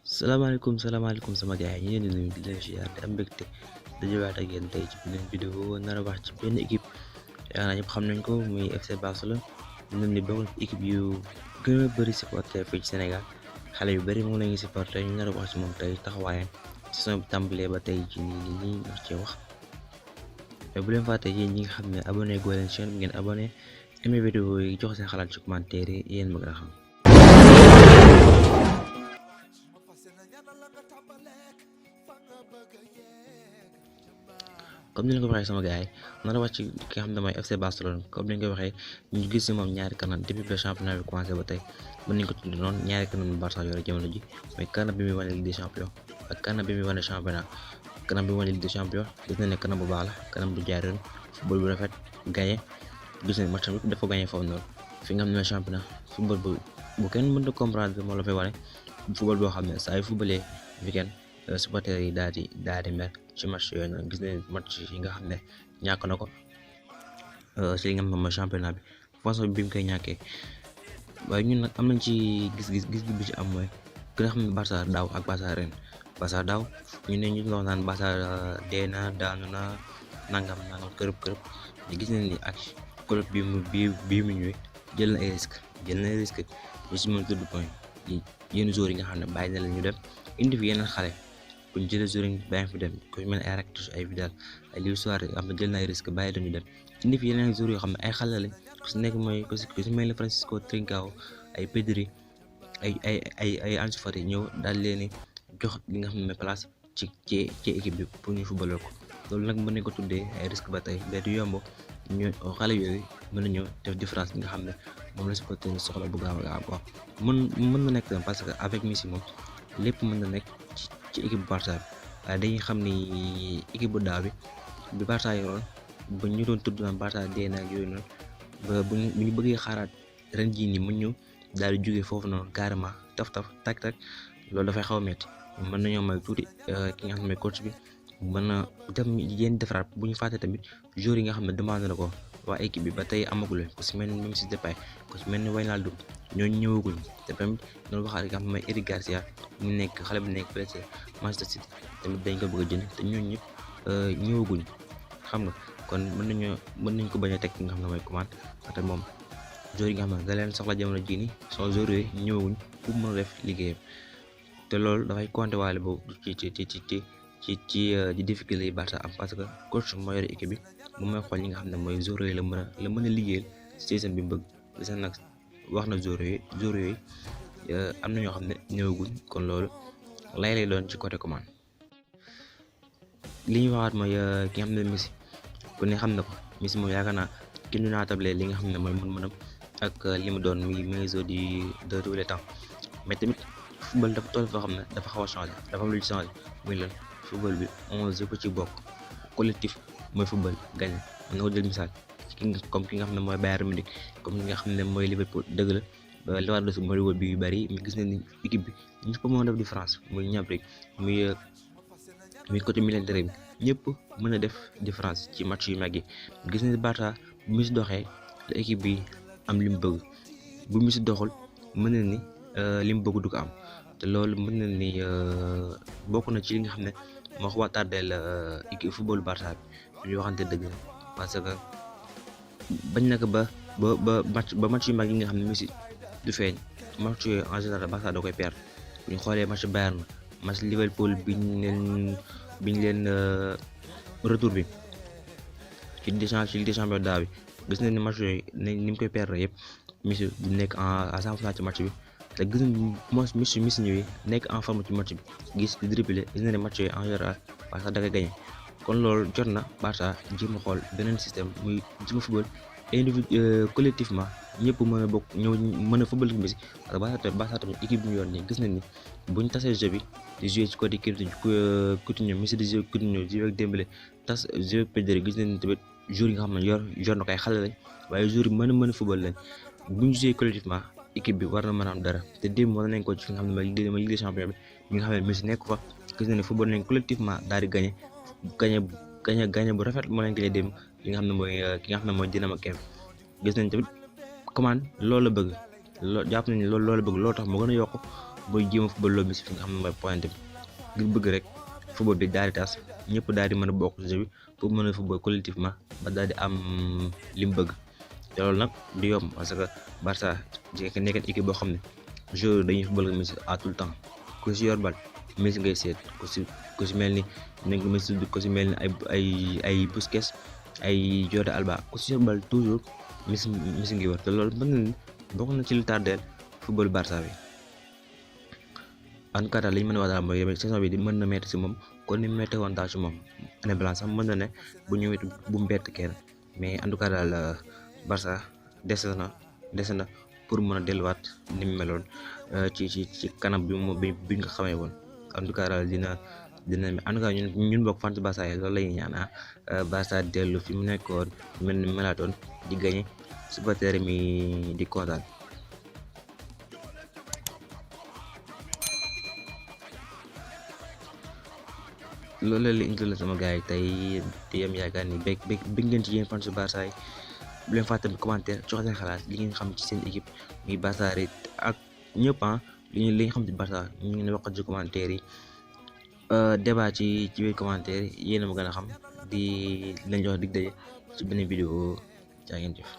salaamaaleykum sama gars yi ñu ngi leen di nuyu di leen ziar di am mbégte dañëwaat ak yéen tey ci beneen vidéo nar a wax ci benn équipe yaakaar naa ñëpp xam nañ ko muy FC Barcelone ñun ni bokk ci équipe yu gën a bëri supporter fii ci Sénégal xale yu bëri moom la ñuy supporter ñu nar a wax ci moom tey taxawaayam saison bi tàmbalee ba tey ci nii wax ci wax mais bu leen fàtte yéen ñi nga xam ne abonné goo leen chaîne bi ngeen abonné aimé vidéo yi jox seen xalaat ci commentaire yi yéen ma gën a xam. comme ni leen ko waxee sama gars yi nar a wax ci ki nga xam ne mooy FC Barcelone comme ni ñu ko waxee ñu gis ci moom ñaari kanam depuis le championnat bi commencé ba tey mën nañu ko tudd noonu ñaari kanam yu Barça yore jamono ji mooy kanam bi muy wane Ligue des Champions ak kanam bi muy wane championnat kanam bi muy wane Ligue des Champions gis nañ ne kanam bu baax la kanam bu jaar yoon football bu rafet gagné gis nañ match bi dafa gagné foofu noonu fi nga xam ne mooy championnat football bu kenn mënta comprendre moo la fay wane football boo xam ne saa yu footballee weekend supporters yi daal di mer ci match yooyu noonu gis nañ match yi nga xam ne ñàkk na ko ci li nga xam ne mooy championnat bi façon bi mu koy ñàkkee waaye ñun nag am nañ ci gis bi ci am mooy ki nga xam ne Barça daaw ak Barça ren Barça daaw ñu ne ñu ngi wax naan Barça dee na daanu na nangam kërëb ñu gis nañ ni ak club bi mu ñëwee jël na ay risque ñu si mën tudd point yenn joueurs yi nga xam ne bàyyi na la ñu dem indi fi yeneen xale bu ñu jëlee joueurs yi bàyyi fi dem ku mel ne ay Rakitic ay Vidal ay Luis Suarez yoo xam ne jël na ay risque bàyyi la ñu dem indi fi yeneen joueurs yoo xam ne ay xale lañ ku si nekk mooy ku si mel ne Francisco Trincao ay Pedri ay Ansu Fati ñëw daal leen jox li nga xam ne place ci équipe bi pour ñu footballal ko loolu nag mën nañ ko tuddee ay risque ba tey mais du yomb ñu xale yooyu mën nañoo def différence bi nga xam ne moom la supporter ñu soxla bu gaaw a gaaw mën na nekk parce que avec Messi moom lépp mën na nekk ci équipe bu Barça bi waaye dañuy xam ni équipe bu daaw bi Barça yoroon ba ñu doon tudd naan Barça dee na ak yooyu noonu ba bu ñu bëggee xaaraat ren jii nii mën ñu daal di jógee foofu noonu carrément taf tak loolu dafay xaw a métti mën nañoo may tuuti ki nga xam ne coach bi mën na dem yéen defaraat bu ñu fàtte tamit joueurs yi nga xam ne demandé na ko waa équipe bi ba tey amagul ku si mel ni Memphis Depay ku si mel ni Wijnaldum ñooñu ñëwaguñ te tamit loolu waxaat nga xam ne mooy Eric Garcia mu nekk xale bu nekk fële ca Manchester City tamit dañ ko bëgg a jënd te ñooñu ñëpp ñëwaguñ xam nga kon mën nañ ko bañ a teg nga xam ne mooy commande te moom joueurs yi nga xam ne da leen soxla jamono jii nii soo joueurs yooyu ñëwaguñ pour mën a def liggéeyam te loolu dafay compter waale boobu ci difficulté yi Barça am parce que coach moo yore équipe bi moom mooy xool ñi nga xam ne mooy joueurs yooyu la mën a liggéeyal système bi mu bëgg gis nag wax na joueurs yooyu am na ñoo xam ne ñëwaguñ kon loolu lay doon ci côté commande li ñu waxaat mooy ki nga xam ne Messi ku ne xam na ko Messi moom yaakaar naa kenn du naatable li nga xam ne mooy mën-mënam ak li mu doon muy meilleur joueur de tous les temps mais tamit football dafa toll foo xam ne dafa xaw a changé dafa am lu ci changé muy lan football bi 11 yëpp ci bokk collectif mooy football gagné mën nga ko jël misaal comme ki nga xam ne mooy Bayern Munich comme ki nga xam ne mooy Liverpool dëgg la Lewandowski mooy wóor bi yu bëri mais gis nañ ni équipe bi ñëpp moo def différence muy Gnabry muy côté militaire bi ñëpp mën a def différence ci match yu mag yi gis nañ Barça bu mu si doxee la équipe bi am li mu bëgg bu mu si doxul mën na ni li mu bëgg du ko am te loolu mën na ni bokk na ci li nga xam ne moo xaw a tardeel équipe football Barça bi ñu waxante dëgg parce que bañ na ko ba match yu mag yi nga xam ne Messi du feeñ match yooyu en général Barça da koy perdre bu ñu xoolee match Bayern match Liverpool biñ leen retour bi ci Ligue des Champions daaw bi gis nañ ne match yooyu ni mu koy perdre yëpp Messi du nekk à 100% ci match bi te gis nañ Messi ñëwee nekk en forme ci match bi gis di dribble gis nañ ne match yooyu en général Barça da koy gagné kon loolu jot na Barça jéem a xool beneen système muy jéem a football collectivement ñëpp mën a bokk ñëw mën a football Messi parce que Barça tamit équipe bi ñu yor nii gis nañ ni buñ tasee jeu bi di jouer ci côté Coutinho Messi di jouer Coutinho di jouer ak Dembélé tas jouer Pedri gis nañ ni tamit joueurs yi nga xam ne yor na ko ay xale lañ waaye joueurs yi mën a football lañ buñ jouer collectivement équipe bi war na mën a am dara te démb war nañ ko ci fi nga xam ne mooy Ligue des Champions bi nga xam ne Messi nekk fa gis nañ ne football nañ collectivement daal di gagné bu rafet moo leen gagné démb li nga xam ne mooy ki nga xam ne mooy Dynamo Kiev gis nañ tamit commande loolu la bëgg jàpp nañ loolu la bëgg loolu tax mu gën a yokk booy jéem a football loo Messi fi nga xam ne mooy pointe bi ngir bëgg rek football bi daal di tas ñëpp daal di mën a bokk ci jeu bi pour mën a football collectivement ba daal di am li mu bëgg te loolu nag du yomb parce que Barça nekk équipe boo xam ne joueur dañuy football Messi à tout le temps ku si yor bal Messi ngay seet ku si mel ni nañ ko Messi ku si mel ni ay Busquets ay Jordi Alba ku si yor bal toujours Messi ngi war te loolu mën na bokk na ci lu tardeel football Barça bi. En tout cas daal li ñu mën a wax daal mooy saison bi di mën na metti si moom kon ni mu metti woon daal si moom année blanche sax mën na ne bu ñëwee bu mu bett kenn mais en tout cas daal Barça dese na pour mën a delluwaat ni mu meloon ci kanam bi nga xamee woon en tout cas daal dina en tout cas ñun bokk fan Barça yi loolu la ñuy ñaan Barça dellu fi mu nekkoon mel ni melaatoon di gagné supporter mi di kontaan. loolu la li indi la sama gars yi tey di am yaakaar ni bëgg ngeen ci yéen fan su Barça yi bu leen fàtte commentaire joxe seen xalaat li ngeen xam ci seen équipe muy Barça rek ak ñëpp li nga xam ci Barça ñu ngi wax ci commentaire yi débat ci biir commentaire yi yéen a ma gën a xam di leen jox dig daje ci beneen vidéo jaa ngeen jëf.